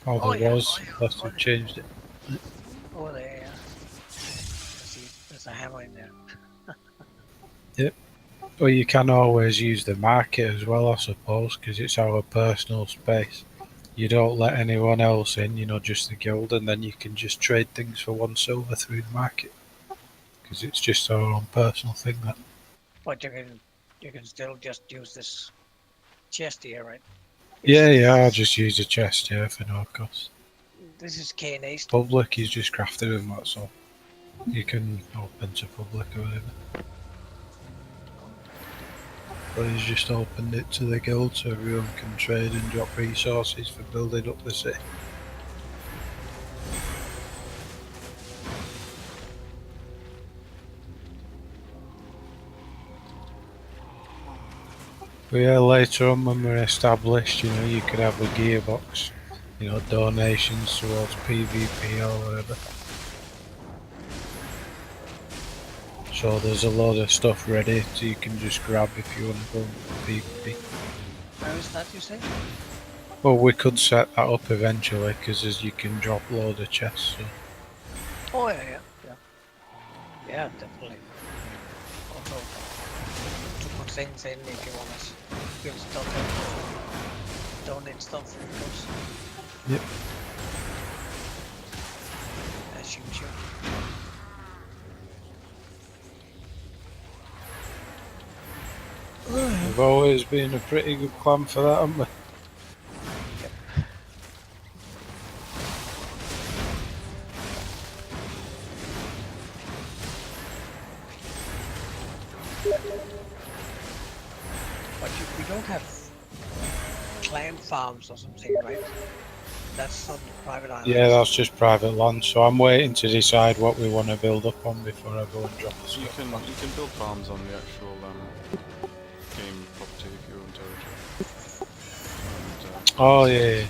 Oh, Oh, there yeah. was, Oh, yeah. unless they've changed it. Oh, there, yeah. See, there's a hammer in there. Yep. Well, you can always use the market as well, I suppose, because it's our personal space. You don't let anyone else in, just the guild, and then you can just trade things for 1 silver through the market. Because it's just our own personal thing, that. But you can still just use this chest here, right? Yeah, I'll just use a chest here for no cost. This is KNA stuff. Public, is just crafted them, that's all. You can open to public or whatever. But he's just opened it to the guild so everyone can trade and drop resources for building up the city. But yeah, later on when we're established, you could have a gearbox, donations towards PvP or whatever. So there's a lot of stuff ready so you can just grab if you want to go PvP. Where is that, you say? Well, we could set that up eventually because you can drop load of chests. So. Oh, yeah. Yeah, definitely. Also, to put things in if you want to build stuff and donate stuff, of course. Yep. As usual. We've always been a pretty good clan for that, haven't we? Yep. But we don't have clan farms or something, right? That's on private islands. Yeah, that's just private land, so I'm waiting to decide what we want to build up on before I go and drop the stuff. You can build farms on the actual game property if you're on territory. Oh yeah.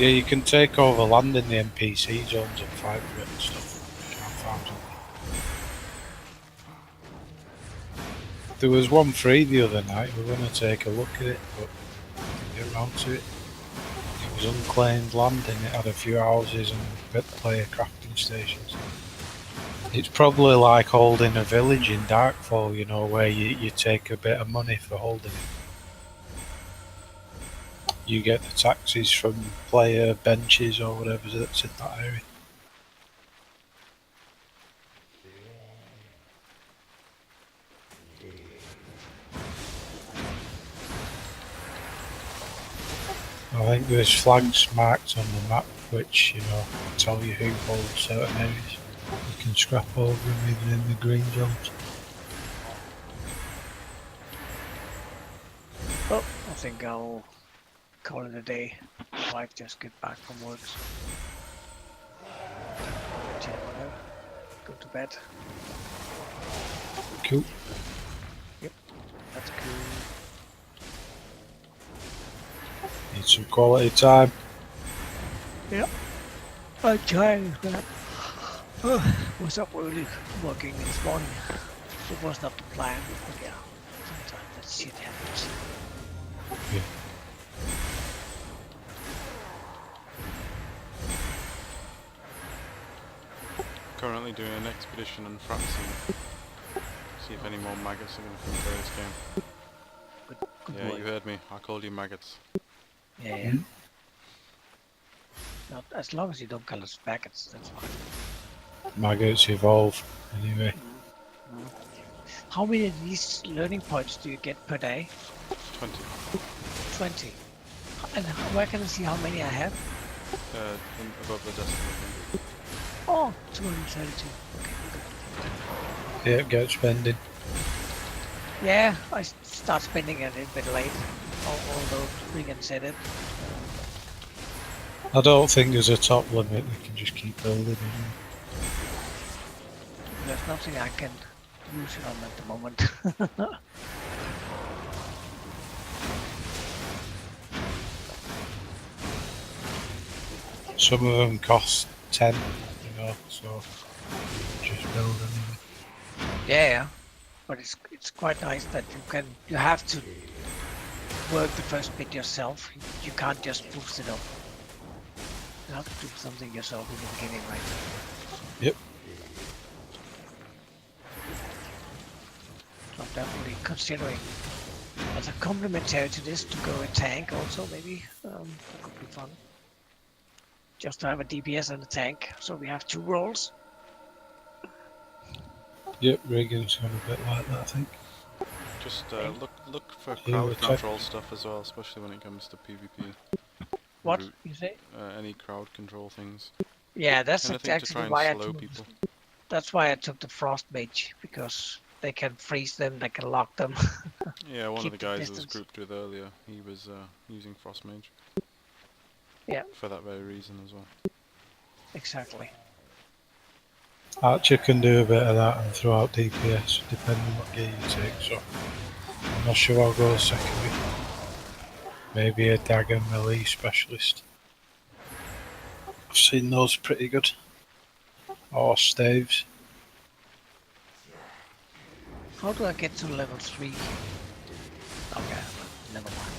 Yeah, you can take over land in the NPC zones and fight for it and stuff. You can't farm something. There was one free the other night. We're going to take a look at it, but didn't get around to it. It was unclaimed land and it had a few houses and player crafting stations. It's probably like holding a village in Darkfall, where you take a bit of money for holding it. You get the taxes from player benches or whatever that's in that area. I think there's flags marked on the map which, tell you who holds certain areas. You can scrap over them even in the green zones. Oh, I think I'll call it a day. My wife just get back from work. So. Go to bed. Cool. Yep, that's cool. Need some quality time. Yep, I'm trying that. Was up early working this morning. It was not the plan, but yeah, sometimes that shit happens. Yeah. Currently doing an expedition in Fraxing. See if any more maggots are going to come into this game. Good Yeah, work. you heard me. I called you maggots. Yeah. Not, as long as you don't call us maggots, that's fine. Maggots evolve, anyway. How many of these learning points do you get per day? 20. 20. And where can I see how many I have? Above the destiny thing. Oh, 232. Okay. Yeah, get spending. Yeah, I start spending it a little bit late, although we can set it. I don't think there's a top limit, we can just keep building. There's nothing I can use it on at the moment. Some of them cost 10, so just build anyway. Yeah, but it's quite nice that you have to work the first bit yourself. You can't just boost it up. You have to do something yourself in the beginning, right? Yep. So I'm definitely considering as a complementary to this to go a tank also maybe. That could be fun. Just to have a DPS and a tank, so we have 2 roles. Yep, Regan's gone a bit like that, I think. Just Hey. look for You crowd were control stuff as well, especially when it comes to PvP. What Root, you say? any crowd control things. Yeah, that's Anything to try actually and why I slow took. people. That's why I took the frost mage, because they can freeze them, they can lock them. Yeah, one of the Keep the guys I was distance. grouped with earlier, he was using Frost Mage. Yeah. For that very reason as well. Exactly. Archer can do a bit of that and throw out DPS, depending on what gear you take, so I'm not sure I'll go secondary. Maybe a dagger melee specialist. I've seen those pretty good. Or staves. How do I get to level 3? Okay, never mind.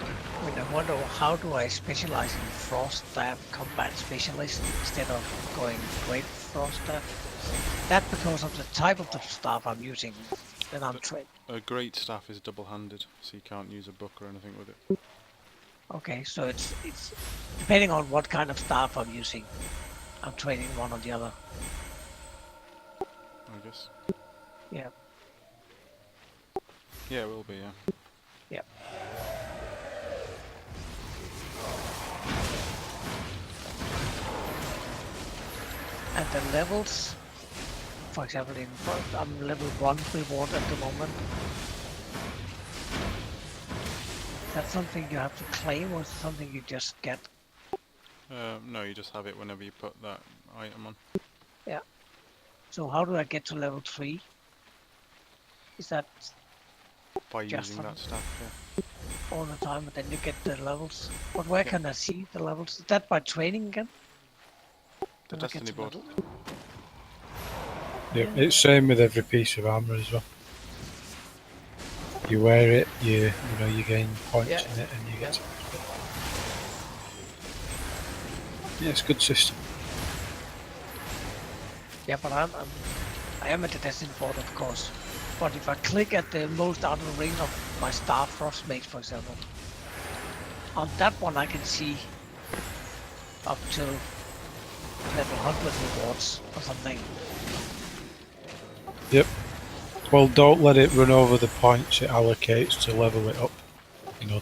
I mean, I wonder how do I specialize in frost staff combat specialist instead of going great frost staff? That because of the type of the staff I'm using. Then I'm trained. A great staff is double-handed, so you can't use a book or anything with it. Okay, so it's depending on what kind of staff I'm using. I'm training one or the other. I guess. Yeah. Yeah, it will be, yeah. Yeah. And the levels, for example, I'm level 1 reward at the moment. Is that something you have to claim or is it something you just get? No, you just have it whenever you put that item on. Yeah. So how do I get to level 3? Is that By just using that staff, yeah. all the time and then you get the levels? But where can I see the levels? Is that by training again? The Then I get Destiny to board. level? Yep, it's same with every piece of armour as well. You wear it, you gain points Yeah. in it, and you get. Yeah. Yeah, it's a good system. Yeah, but I am at the Destiny board, of course. But if I click at the most outer ring of my star frost mage, for example, on that one I can see up to level 100 rewards or something. Yep. Well, don't let it run over the points it allocates to level it up.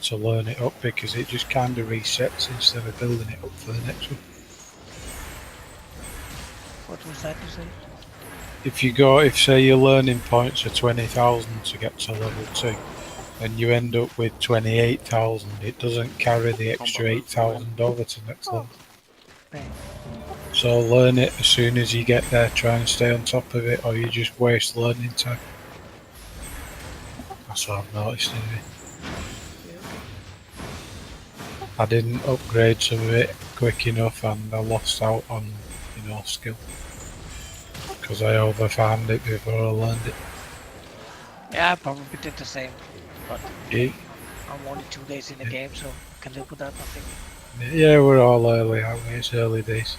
To learn it up, because it just kind of resets instead of building it up for the next one. What was that you said? If say your learning points are 20,000 to get to level 2, and you end up with 28,000, it doesn't carry the extra Combat move, 8,000 over to next level. Okay. So learn it as soon as you get there, try and stay on top of it, or you just waste learning time. That's what I've noticed anyway. I didn't upgrade some of it quick enough and I lost out on, skill. Because I overfarmed it before I learned it. Yeah, I probably did the same. But Yeah, I'm only 2 days in the game, so I can live with that, I think. yeah, we're all early, aren't we? It's early days.